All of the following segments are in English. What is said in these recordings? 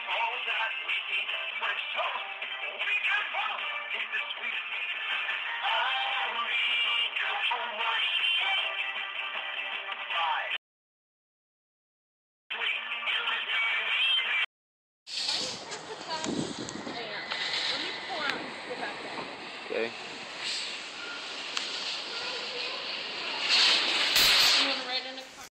all that we eat. When so, we can both eat the sweet. All we do for much. 5, 3, 2, Okay. You want to write in a card?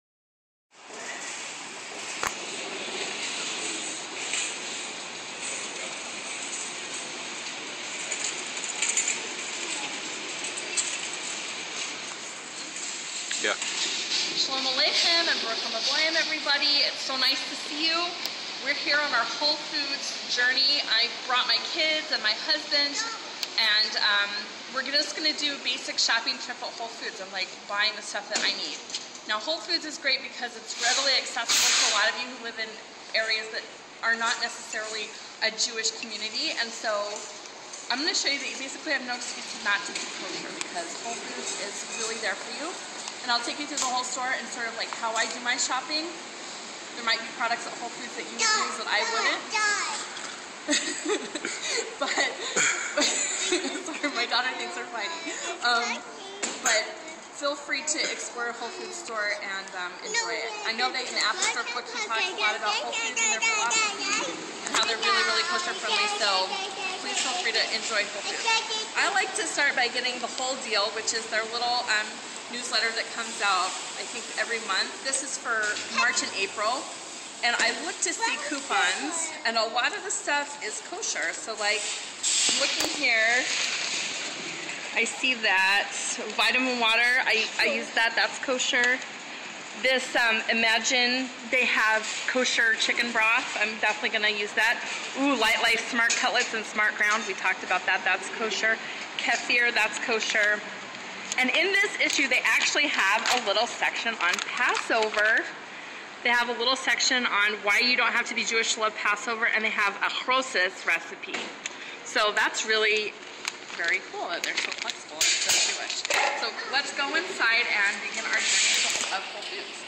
Yeah. Shalom Aleichem and Baruch HaMavoyim, everybody. It's so nice to see you. We're here on our Whole Foods journey. I brought my kids and my husband, and we're just going to do a basic shopping trip at Whole Foods. I'm like buying the stuff that I need. Now, Whole Foods is great because it's readily accessible to a lot of you who live in areas that are not necessarily a Jewish community, and so I'm going to show you that you basically have no excuse not to be kosher because Whole Foods is really there for you. And I'll take you through the whole store and sort of like how I do my shopping. There might be products at Whole Foods that you would use that I wouldn't. But sorry, my daughter thinks they're fighting. But feel free to explore a Whole Foods store and enjoy it. I know that in Apple book he talks a lot about Whole Foods and their philosophy and how they're really, really kosher friendly. So please feel free to enjoy Whole Foods. I like to start by getting the whole deal, which is their little newsletter that comes out, I think, every month. This is for March and April. And I look to see coupons, and a lot of the stuff is kosher. So like, looking here, I see that vitamin water, I use that, that's kosher. This, Imagine, they have kosher chicken broth. I'm definitely gonna use that. Ooh, Light Life Smart Cutlets and Smart Ground, we talked about that, that's kosher. Kefir, that's kosher. And in this issue, they actually have a little section on Passover. They have a little section on why you don't have to be Jewish to love Passover, and they have a chrosis recipe. So that's really very cool that they're so flexible and so Jewish. So let's go inside and begin our journey of Whole Foods.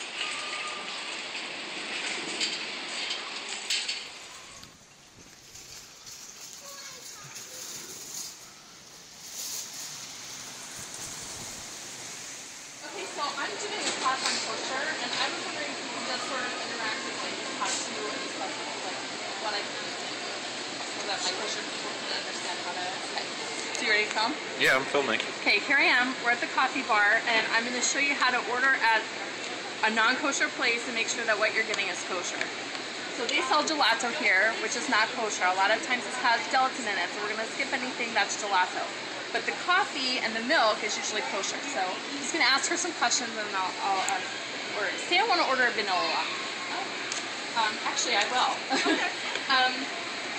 So I'm doing a class on kosher, and I was wondering if you could just sort of interact with like how to and stuff, like what I can do, so that my kosher people can understand how to. Okay. So you ready to come? Yeah, I'm filming. Okay, here I am. We're at the coffee bar, and I'm going to show you how to order at a non-kosher place and make sure that what you're getting is kosher. So they sell gelato here, which is not kosher. A lot of times this has gelatin in it, so we're going to skip anything that's gelato. But the coffee and the milk is usually kosher. So I'm just going to ask her some questions and I'll order. Say I want to order a vanilla latte. Actually, I will.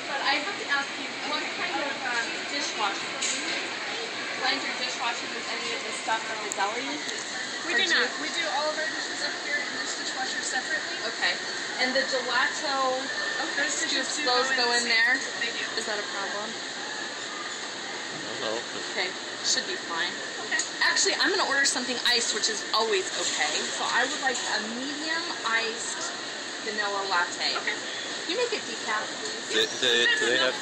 But I have to ask you, what kind of dishwasher? Glen, your dishwasher, does any of the stuff from the deli? We do not. We do all of our dishes up here in this dishwasher separately. Okay. And the gelato, those dishes those go in there? They do. Is that a problem? No. Okay, should be fine. Okay. Actually, I'm going to order something iced, which is always okay. So I would like a medium iced vanilla latte. Okay. You make it decaf, please. Do they have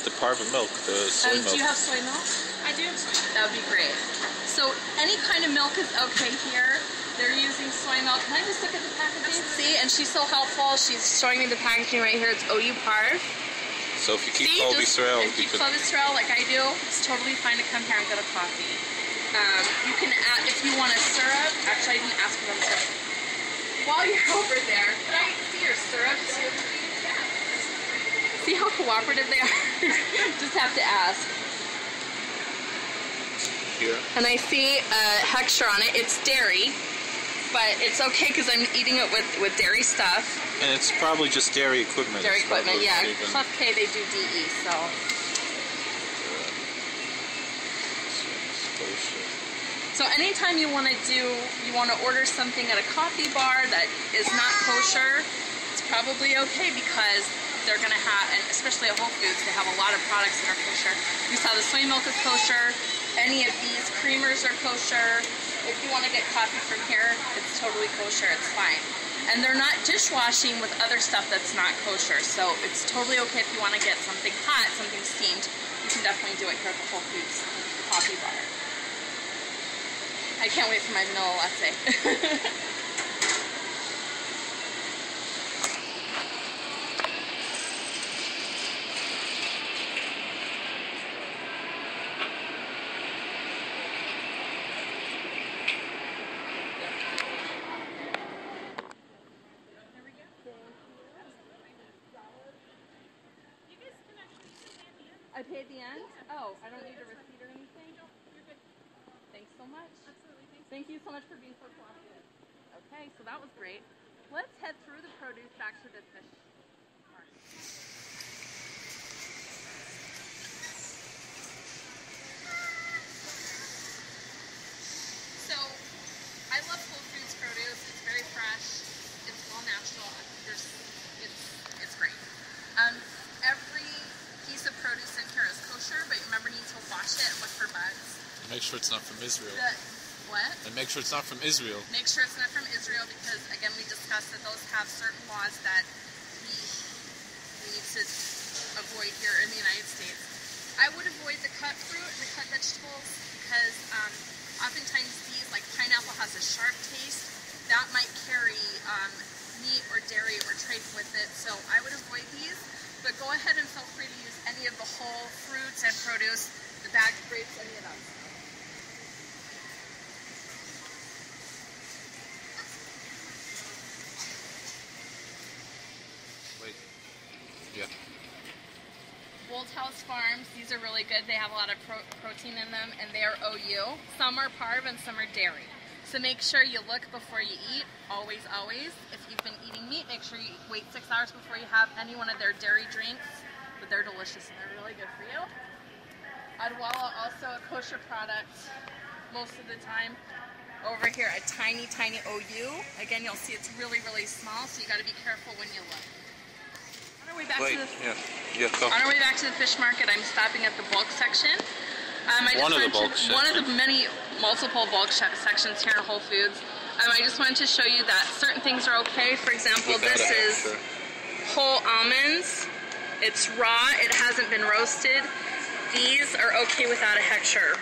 the parva milk, the soy milk? Do you have soy milk? I do have soy milk. That would be great. So any kind of milk is okay here. They're using soy milk. Can I just look at the packaging? See, and she's so helpful. She's showing me the packaging right here. It's OU Parv. So if you keep Chavah Israel, if you keep Chavah Israel like I do, it's totally fine to come here and get a coffee. You can add, if you want a syrup, actually I didn't ask for them syrup. While you're over there, can I see your syrup too? See how cooperative they are? Just have to ask. Here. And I see Hechsher on it. It's dairy, but it's okay because I'm eating it with dairy stuff. And it's probably just dairy equipment. Dairy equipment, yeah. Plus K, they do DE, so. So anytime you want to order something at a coffee bar that is not kosher, it's probably okay because they're going to have, and especially at Whole Foods, they have a lot of products that are kosher. You saw the soy milk is kosher. Any of these creamers are kosher. If you want to get coffee from here, it's totally kosher. It's fine. And they're not dishwashing with other stuff that's not kosher. So it's totally okay if you want to get something hot, something steamed. You can definitely do it here at the Whole Foods coffee bar. I can't wait for my vanilla latte. I pay at the end? Oh, I don't need a receipt or anything? No, you're good. Thanks so much. Absolutely. Thank you so much for being so cooperative. Okay, so that was great. Let's head through the produce back to the fish market. So, I love Whole Foods produce. It's very fresh. It's all natural. It's great. Every piece of produce in here is kosher, but remember, you need to wash it and look for bugs. Make sure it's not from Israel. What? And make sure it's not from Israel. Make sure it's not from Israel because, again, we discussed that those have certain laws that we need to avoid here in the United States. I would avoid the cut fruit and the cut vegetables because oftentimes these, like pineapple, has a sharp taste. That might carry meat or dairy or trace with it, so I would avoid these. But go ahead and feel free to use any of the whole fruits and produce, the bagged grapes, any of them. Wait. Yeah. House Farms, these are really good. They have a lot of protein in them, and they are OU. Some are parve and some are dairy. So make sure you look before you eat, always, always. If you've been eating meat, make sure you wait 6 hours before you have any one of their dairy drinks. But they're delicious and they're really good for you. Adwala, also a kosher product most of the time. Over here, a tiny, tiny OU. Again, you'll see it's really, really small, so you got to be careful when you look. On our way back Go. On our way back to the fish market, I'm stopping at the bulk section. One of the multiple bulk sections here in Whole Foods. I just wanted to show you that certain things are okay. For example, this is whole almonds. It's raw. It hasn't been roasted. These are okay without a hechsher.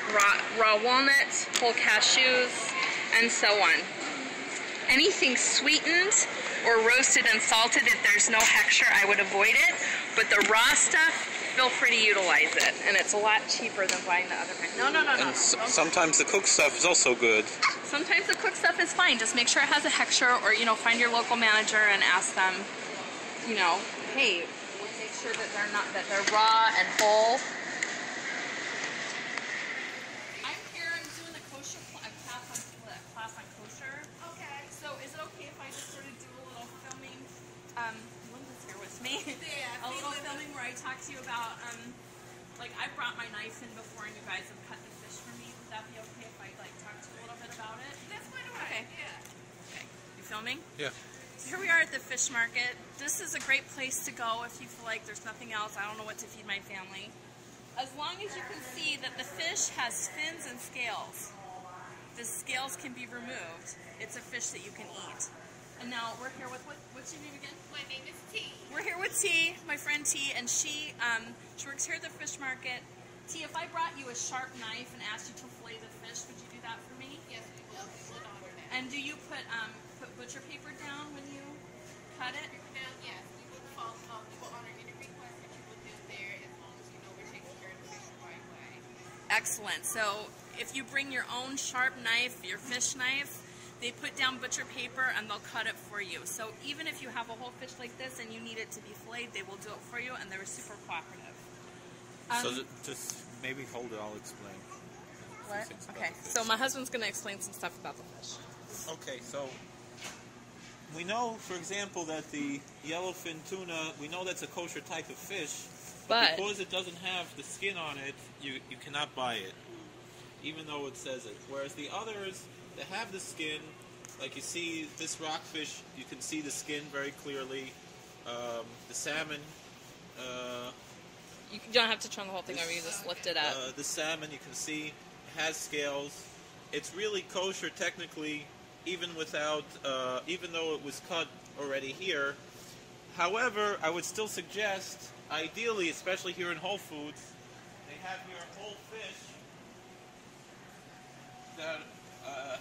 Raw walnuts, whole cashews, and so on. Anything sweetened or roasted and salted, if there's no hechsher, I would avoid it. But the raw stuff, feel free to utilize it, and it's a lot cheaper than buying the other kind. No. Sometimes the cooked stuff is also good. Sometimes the cooked stuff is fine. Just make sure it has a hechsher, or find your local manager and ask them, hey, we'll make sure that they're raw and whole. I'm here. I'm doing a kosher class on kosher. Okay. So is it okay if I just sort of do a little filming? Linda's here with me. Yeah. A little filming where I talk to you about, I brought my knife in before and you guys have cut the fish for me. Would that be okay if I, talk to you a little bit about it? That's quite alright. Okay. Yeah. Okay. You filming? Yeah. So here we are at the fish market. This is a great place to go if you feel like there's nothing else. I don't know what to feed my family. As long as you can see that the fish has fins and scales. The scales can be removed. It's a fish that you can eat. And now we're here with, what's your name again? My name is T. We're here with T, my friend T, and she works here at the fish market. T, if I brought you a sharp knife and asked you to fillet the fish, would you do that for me? Yes, we will. We will honor that. And do you put butcher paper down when you cut it? Yes, we will honor any request that you will do there as long as you know we're taking care of the fish the right way. Excellent. So if you bring your own sharp knife, your fish knife, they put down butcher paper and they'll cut it for you. So even if you have a whole fish like this and you need it to be filleted, they will do it for you, and they're super cooperative. So just maybe hold it, I'll explain. What? Okay, so my husband's going to explain some stuff about the fish. Okay, so we know, for example, that the yellowfin tuna, we know that's a kosher type of fish, but because it doesn't have the skin on it, you cannot buy it, even though it says it. Whereas the others that have the skin, like you see this rockfish, you can see the skin very clearly. The salmon, you don't have to turn the whole thing over, you just lift it up. The salmon, you can see, has scales. It's really kosher technically even without, even though it was cut already here. However, I would still suggest, ideally, especially here in Whole Foods, they have here whole fish that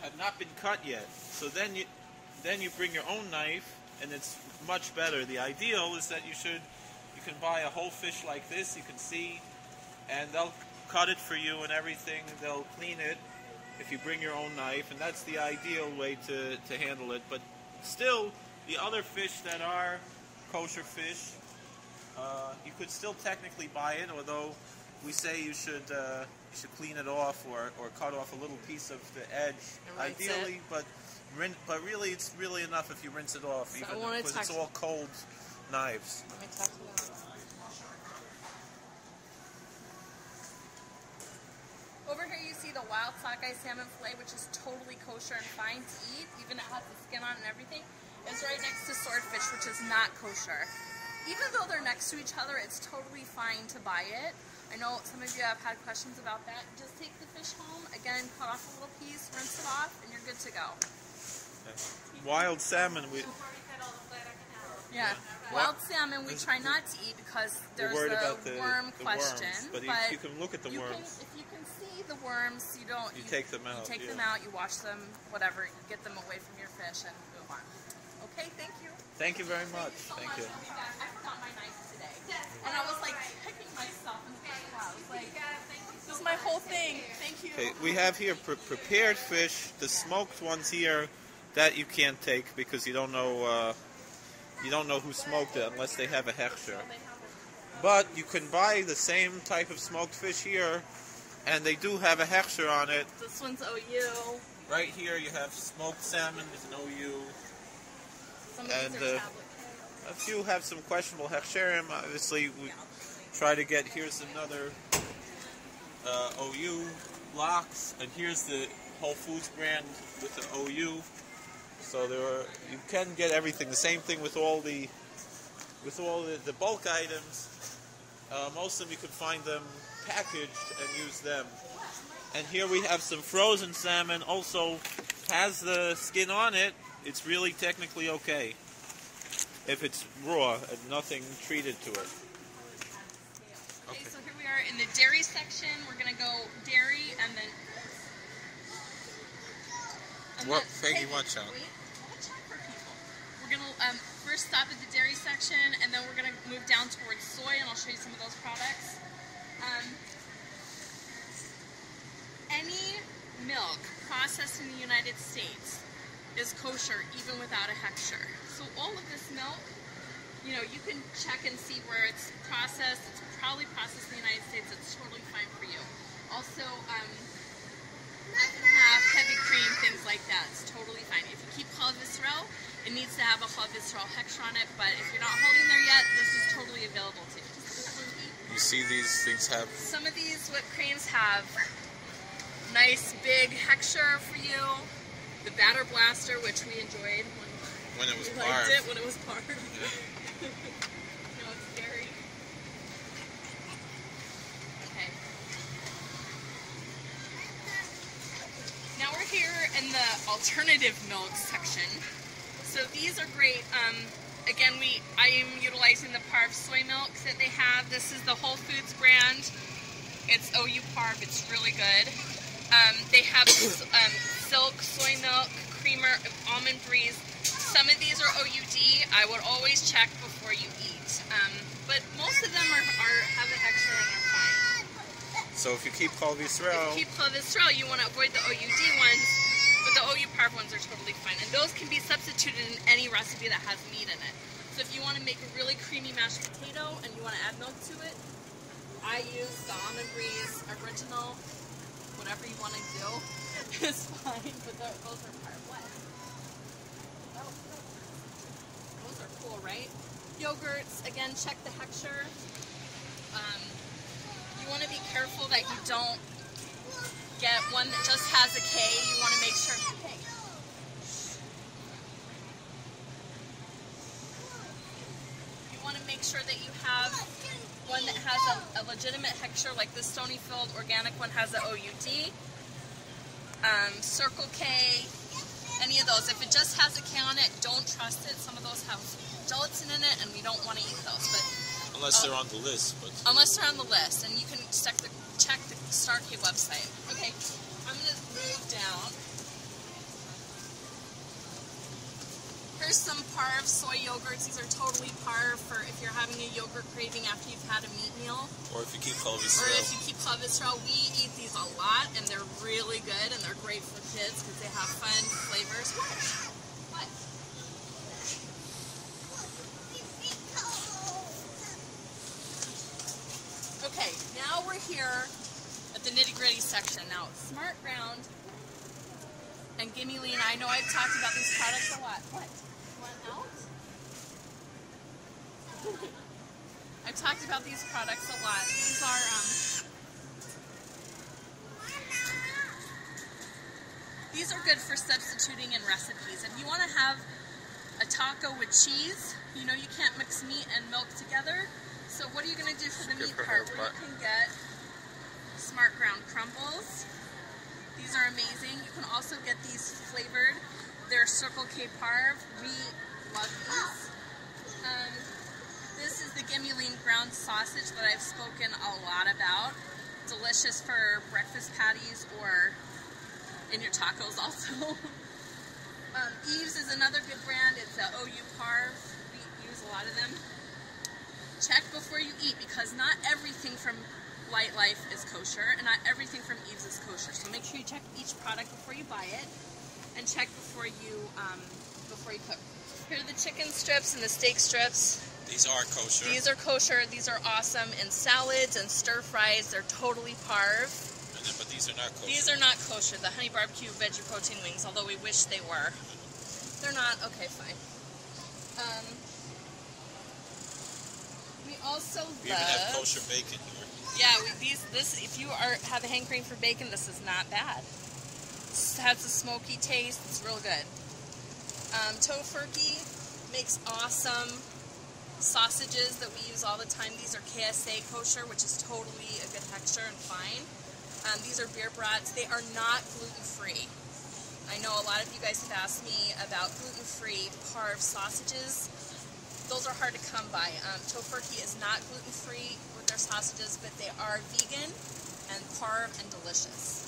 had not been cut yet. So then you bring your own knife, and it's much better. The ideal is that you can buy a whole fish like this. You can see, and they'll cut it for you and everything. They'll clean it if you bring your own knife, and that's the ideal way to handle it. But still, the other fish that are kosher fish, you could still technically buy it, although we say you should clean it off or cut off a little piece of the edge, ideally. But really, it's really enough if you rinse it off, So even because it's all cold knives. Let me talk to you. Over here you see the wild sockeye salmon fillet, which is totally kosher and fine to eat, even it has the skin on and everything. It's right next to swordfish, which is not kosher. Even though they're next to each other, it's totally fine to buy it. I know some of you have had questions about that. Just take the fish home, again, cut off a little piece, rinse it off, and you're good to go. Wild salmon, wild salmon we try not to eat because there's worried the about the worm question. Worms, but you can look at the worms. If you can see the worms, you take them out. You take them out, you wash them, whatever, you get them away from your fish and move on. Okay, thank you. Thank you very much. Thank you. I forgot my knife today. And I was like picking myself and I was like, this is my whole thing. Thank you. Okay, we have here prepared fish. The smoked ones here, that you can't take because you don't know who smoked it unless they have a hechsher. But you can buy the same type of smoked fish here, and they do have a hechsher on it. This one's OU. Right here you have smoked salmon with an OU. Some of these are tablet. A few have some questionable hechsherim. Obviously, we try to get. Here's another OU lox, and here's the Whole Foods brand with the OU. So you can get everything. The same thing with all the bulk items. Most of them you can find them packaged and use them. And here we have some frozen salmon. Also has the skin on it. It's really technically okay if it's raw and nothing treated to it. Okay, so here we are in the dairy section. We're gonna go dairy and then. Peggy, watch out. We're gonna first stop at the dairy section, and then we're gonna move down towards soy, and I'll show you some of those products. Any milk processed in the United States is kosher, even without a hechsher. So all of this milk, you can check and see where it's processed. It's probably processed in the United States. It's totally fine for you. Also, half heavy cream, things like that. It's totally fine. If you keep Chavah, it needs to have a Chavah hechsher on it, but if you're not holding there yet, this is totally available to you. You see these things have... Some of these whipped creams have nice big hechsher for you. The batter blaster, which we enjoyed when it was parved. Liked it when it was parved. Yeah. It's dairy. Okay. Now we're here in the alternative milk section. So these are great. Again, I am utilizing the Parv soy milk that they have. This is the Whole Foods brand. It's OU Parv. It's really good. They have silk soy milk, creamer, almond breeze. Some of these are OUD. I would always check before you eat. But most of them have an extra and are fine. So if you keep Chavah, you want to avoid the OUD ones. But the OU Parv ones are totally fine. And those can be substituted in any recipe that has meat in it. So if you want to make a really creamy mashed potato and you want to add milk to it, I use the almond breeze original. Whatever you want to do is fine. But those are Parv wet. Those are cool, right? Yogurts, again, check the hechsher. You want to be careful that you don't get one that just has a K. You want to make sure. You want to make sure that you have one that has a legitimate hechsher, like the Stonyfield organic one has a OUD. Circle K, any of those. If it just has a K on it, don't trust it. Some of those have gelatin in it, and we don't want to eat those. But unless they're on the list. But unless they're on the list, and you can check the Starkey website. Okay, I'm gonna move down. Here's some parv soy yogurts. These are totally parv for if you're having a yogurt craving after you've had a meat meal. Or if you keep cholesterol. Or if you keep cholesterol. We eat these a lot, and they're really good, and they're great for kids because they have fun flavors. What? Okay, now we're here at the nitty-gritty section. Now, Smart Ground and Gimme Lean. I know I've talked about these products a lot. What? Out? I've talked about these products a lot. These are good for substituting in recipes. If you want to have a taco with cheese, you know you can't mix meat and milk together. So what are you going to do for the meat part? Where you can get Smart Ground crumbles. These are amazing. You can also get these flavored. They're Circle K parv. We love these. This is the Gimme Lean ground sausage that I've spoken a lot about. Delicious for breakfast patties or in your tacos also. Eve's is another good brand. It's a OU parv. We use a lot of them. Check before you eat because not everything from Light Life is kosher and not everything from Eve's is kosher. So make sure you check each product before you buy it and check before you cook. Here are the chicken strips and the steak strips. These are kosher. These are kosher. These are awesome in salads and stir fries. They're totally parv. But these are not kosher. These are not kosher. The honey barbecue veggie protein wings, although we wish they were. They're not. Okay, fine. We also we even have kosher bacon here. Yeah, if you have a hankering for bacon, this is not bad. It has a smoky taste. It's real good. Tofurkey makes awesome sausages that we use all the time. These are KSA kosher, which is totally a good texture and fine. These are beer brats. They are not gluten-free. I know a lot of you guys have asked me about gluten-free parv sausages. Those are hard to come by. Tofurkey is not gluten-free with their sausages, but they are vegan and parv and delicious.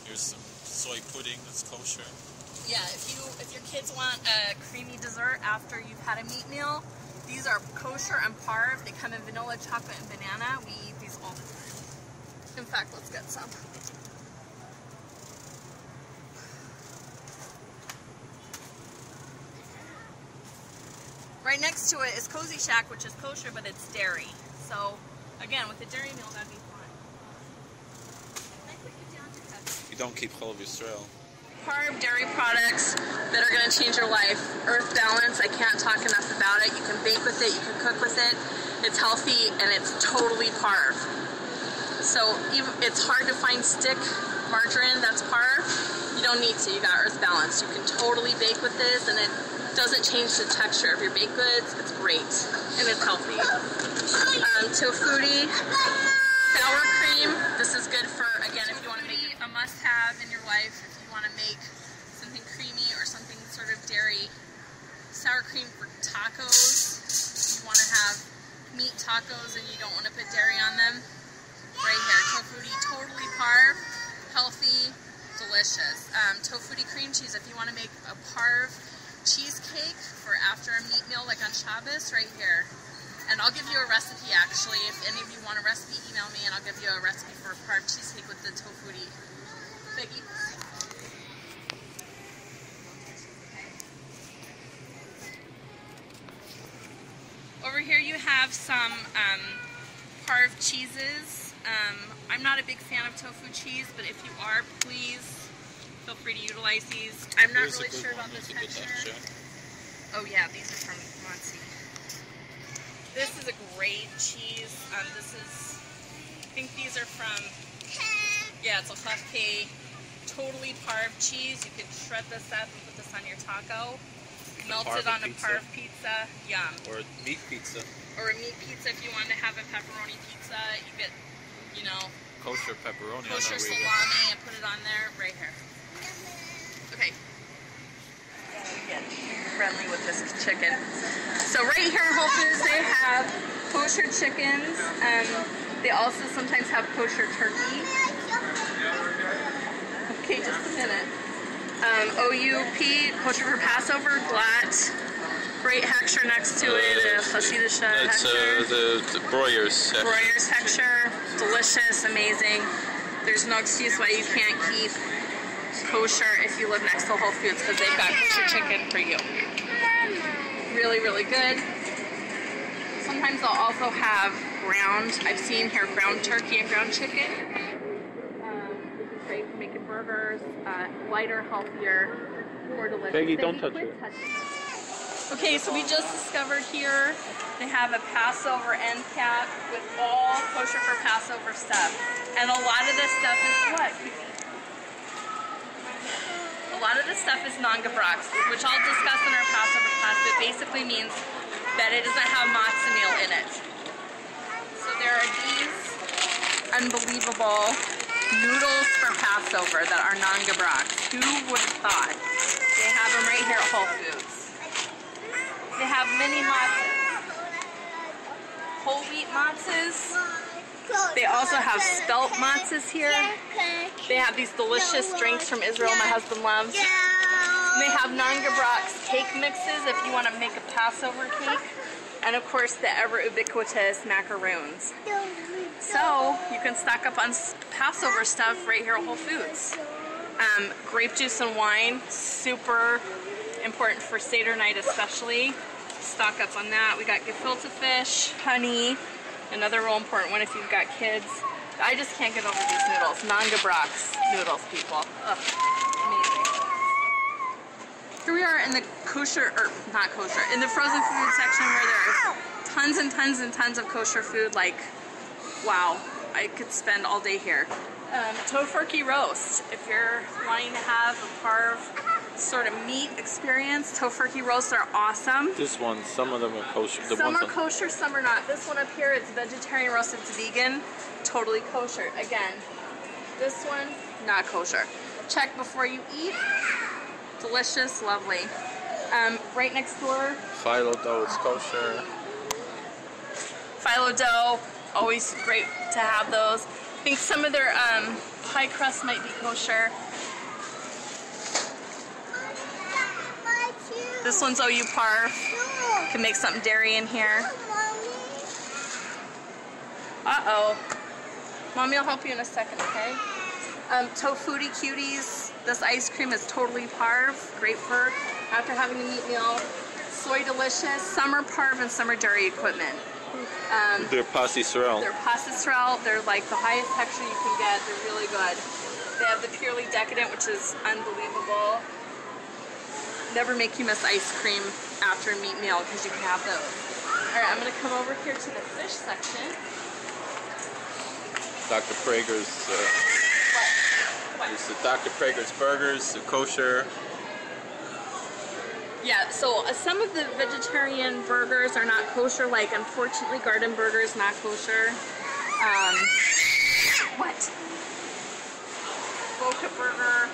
Here's some soy pudding that's kosher. Yeah, if your kids want a creamy dessert after you've had a meat meal, these are kosher and parv. They come in vanilla, chocolate, and banana. We eat these all the time. In fact, let's get some. Right next to it is Cozy Shack, which is kosher, but it's dairy. So, again, with a dairy meal, that'd be fun. You don't keep cholesterol. Parv dairy products that are going to change your life. Earth Balance, I can't talk enough about it. You can bake with it, you can cook with it. It's healthy and it's totally parv. So it's hard to find stick margarine that's parv. You don't need to, you got Earth Balance. You can totally bake with this and it doesn't change the texture of your baked goods. It's great and it's healthy. Tofutti sour cream. This is good for, again, if you want to make a must-have in your life. If you want to make something creamy or something sort of dairy. Sour cream for tacos. You want to have meat tacos and you don't want to put dairy on them. Right here, Tofutti, totally parv, healthy, delicious. Tofutti cream cheese, if you want to make a parv cheesecake for after a meat meal, like on Shabbos, right here. And I'll give you a recipe, actually. If any of you want a recipe, email me and I'll give you a recipe for a parv cheesecake with the Tofutti. Biggie. Over here you have some parv cheeses. I'm not a big fan of tofu cheese, but if you are, please feel free to utilize these. I'm not really sure about the texture. Oh yeah, these are from Monty. This is a great cheese. I think these are from, yeah, it's a Kolakowski, totally parv cheese. You could shred this up and put this on your taco. Melt it on a parv pizza. Yum. Or meat pizza. Or a meat pizza if you want to have a pepperoni pizza. You get, you know, kosher pepperoni. Kosher salami and put it on there right here. Okay. chicken. So right here in Whole Foods, they have kosher chickens. They also sometimes have kosher turkey. Okay, just a minute. OUP, kosher for Passover, glatt. Great hechsher next to it, Hashidisha hechsher. It's the broilers. Broilers hechsher, delicious, amazing. There's no excuse why you can't keep kosher if you live next to Whole Foods because they've got kosher chicken for you. Really, really good. Sometimes they'll also have ground. I've seen here ground turkey and ground chicken. This is great for making burgers, lighter, healthier, more delicious. Peggy, don't touch it. Okay, so we just discovered here they have a Passover end cap with all kosher for Passover stuff. And a lot of this stuff is what? A lot of this stuff is non-gebrocks, which I'll discuss in our Passover class, but basically means that it doesn't have matzah meal in it. So there are these unbelievable noodles for Passover that are non-gebrocks. Who would have thought? They have them right here at Whole Foods. They have mini matzahs, whole wheat matzahs. They also have spelt matzahs here. They have these delicious drinks from Israel my husband loves. And they have non-gebrocks cake mixes if you want to make a Passover cake. And of course the ever ubiquitous macaroons. So you can stock up on Passover stuff right here at Whole Foods. Grape juice and wine, super important for Seder night especially. Stock up on that. We got gefilte fish, honey, another real important one if you've got kids. I just can't get over these noodles. Non-gebrocks noodles, people. Ugh, amazing. Here we are in the kosher, or not kosher, in the frozen food section where there's tons and tons and tons of kosher food. Like, wow, I could spend all day here. Tofurkey roast. If you're wanting to have a parv sort of meat experience, tofurkey roasts are awesome. This one, some of them are kosher. Some are kosher, some are not. This one up here, it's vegetarian roast, it's vegan, totally kosher. Again, this one, not kosher. Check before you eat. Delicious, lovely. Right next door, phyllo dough is kosher. Phyllo dough, always great to have those. I think some of their pie crust might be kosher. This one's OU parv. Can make something dairy in here. Uh-oh. Mommy will help you in a second, okay? Tofutti Cuties. This ice cream is totally parv. Great for after having a meat meal. Soy Delicious. Some are parv and some are dairy equipment. They're pasti sorrel. They're pasti sorrel. They're like the highest texture you can get. They're really good. They have the Purely Decadent, which is unbelievable. Never make you miss ice cream after a meat meal because you can have those. Alright, I'm going to come over here to the fish section. Dr. Prager's, What? this is Dr. Prager's burgers, the kosher. Yeah, so some of the vegetarian burgers are not kosher, like unfortunately Garden Burger's not kosher. What? Boca Burger,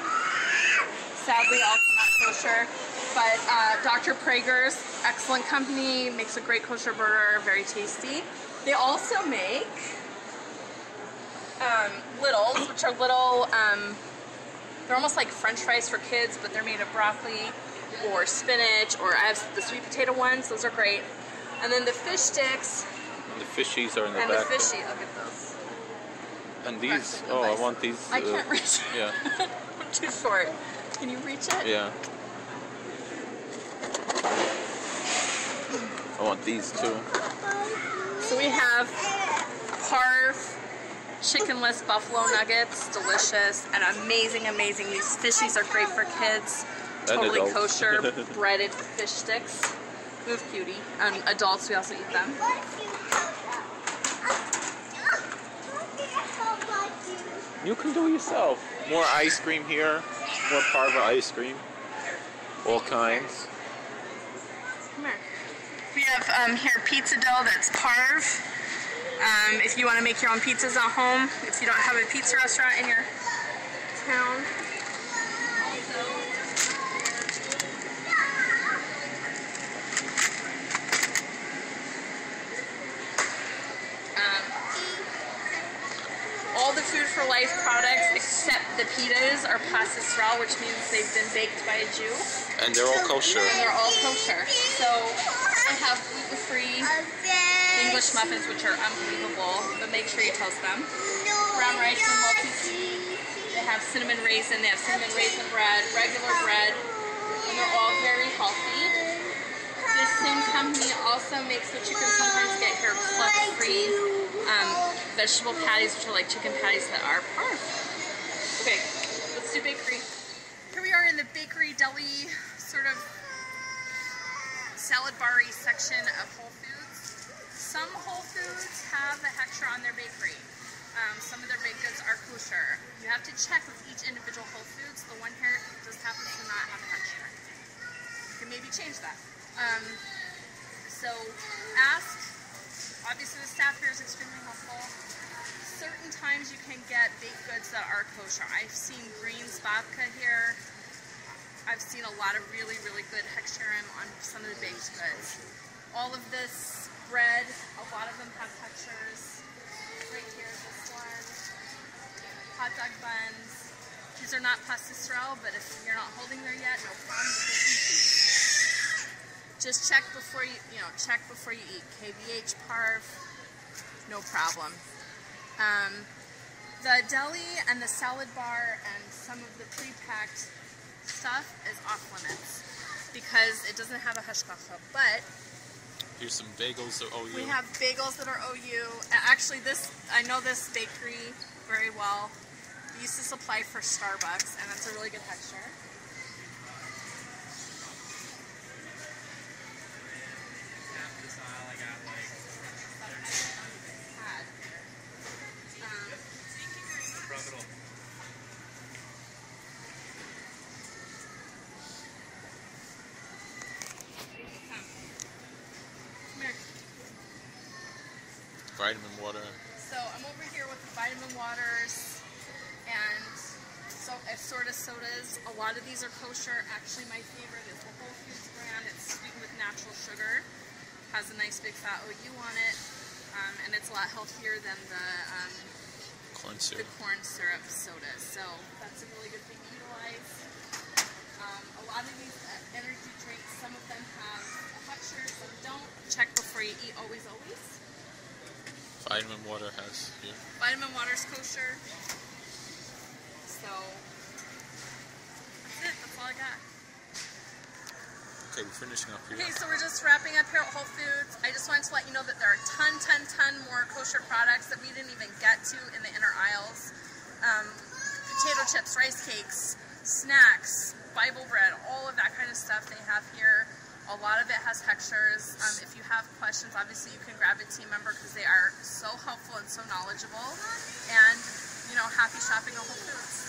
sadly also not kosher. But Dr. Prager's, excellent company, makes a great kosher burger, very tasty. They also make littles, which are little, they're almost like French fries for kids, but they're made of broccoli or spinach, or I have the sweet potato ones, those are great. And then the fish sticks. The fishies are in the and back. And the fishy, look at those. And these, oh, I want these. I can't reach it. Yeah. I'm too short. Can you reach it? Yeah. I want these too. So we have parv, chickenless buffalo nuggets, delicious and amazing, amazing. These fishies are great for kids. Totally kosher, breaded fish sticks. Move, cutie. Adults, we also eat them. You can do it yourself. More ice cream here. More parva ice cream. All kinds. Come here. We have here pizza dough that's parv. If you want to make your own pizzas at home, if you don't have a pizza restaurant in your town. beverages are pasta Israel, which means they've been baked by a Jew. And they're all kosher. And they're all kosher. So I have gluten-free English muffins, which are unbelievable, but make sure you toast them. Brown rice and multi-seed. They have cinnamon raisin. They have cinnamon raisin bread, regular bread, and they're all very healthy. This same company also makes what you can sometimes get here, cluck-free vegetable patties, which are like chicken patties that are parf. Okay, let's do bakery. Here we are in the bakery deli sort of salad bar-y section of Whole Foods. Some Whole Foods have a hechsher on their bakery. Some of their baked goods are kosher. You have to check with each individual Whole Foods. The one here just happens to not have a hechsher. You can maybe change that. So ask. Obviously the staff here is extremely helpful. Certain times you can get baked goods that are kosher. I've seen greens babka here. I've seen a lot of really, really good hechsherim on some of the baked goods. All of this bread, a lot of them have hechshers. Right here, this one. Hot dog buns. These are not pasta Israel, but if you're not holding there yet, no problem. Just check before you eat. KVH parf, no problem. The deli and the salad bar and some of the pre-packed stuff is off limits because it doesn't have a hashgacha. But here's some bagels that OU. We have bagels that are OU. Actually, I know this bakery very well. We used to supply for Starbucks, and that's a really good texture. Vitamin water. So I'm over here with the vitamin waters and assorted sodas. A lot of these are kosher. Actually, my favorite is the Whole Foods brand. It's sweetened with natural sugar. Has a nice big fat OU on it, and it's a lot healthier than the corn syrup sodas. So that's a really good thing to utilize. A lot of these energy drinks, some of them have a hechsher, some don't. Check before you eat. Always, always. Vitamin water has here. Vitamin water's kosher. So that's it. That's all I got. Okay, we're finishing up here. Okay, so we're just wrapping up here at Whole Foods. I just wanted to let you know that there are a ton more kosher products that we didn't even get to in the inner aisles. Potato chips, rice cakes, snacks, Bible bread, all of that kind of stuff they have here. A lot of it has hechshers. If you have questions, obviously you can grab a team member because they are so helpful and so knowledgeable. And, happy shopping at Whole Foods.